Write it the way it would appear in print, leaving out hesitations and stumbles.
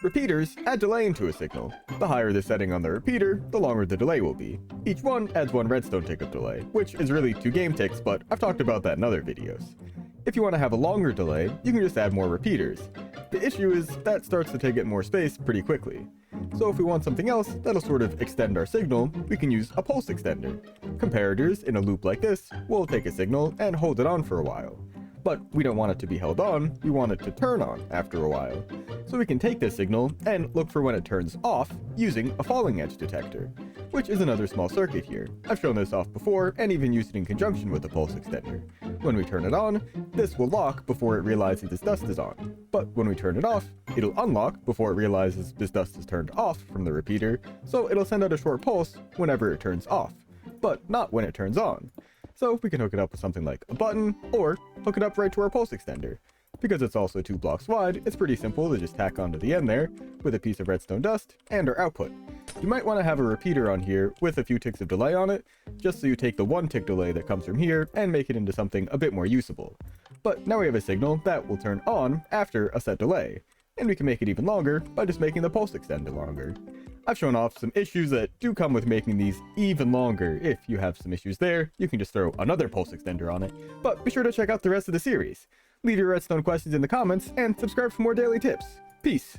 Repeaters add delay into a signal. The higher the setting on the repeater, the longer the delay will be. Each one adds 1 redstone tick of delay, which is really 2 game ticks, but I've talked about that in other videos. If you want to have a longer delay, you can just add more repeaters. The issue is that starts to take up more space pretty quickly. So if we want something else that'll sort of extend our signal, we can use a pulse extender. Comparators in a loop like this will take a signal and hold it on for a while. But we don't want it to be held on, we want it to turn on after a while. So we can take this signal and look for when it turns off using a falling edge detector, which is another small circuit here. I've shown this off before and even used it in conjunction with the pulse extender. When we turn it on, this will lock before it realizes this dust is on. But when we turn it off, it'll unlock before it realizes this dust is turned off from the repeater, so it'll send out a short pulse whenever it turns off, but not when it turns on. So we can hook it up with something like a button, or hook it up right to our pulse extender. Because it's also 2 blocks wide, it's pretty simple to just tack onto the end there, with a piece of redstone dust, and our output. You might want to have a repeater on here with a few ticks of delay on it, just so you take the 1 tick delay that comes from here and make it into something a bit more usable. But now we have a signal that will turn on after a set delay, and we can make it even longer by just making the pulse extender longer. I've shown off some issues that do come with making these even longer. If you have some issues there, you can just throw another pulse extender on it, but be sure to check out the rest of the series. Leave your redstone questions in the comments, and subscribe for more daily tips. Peace!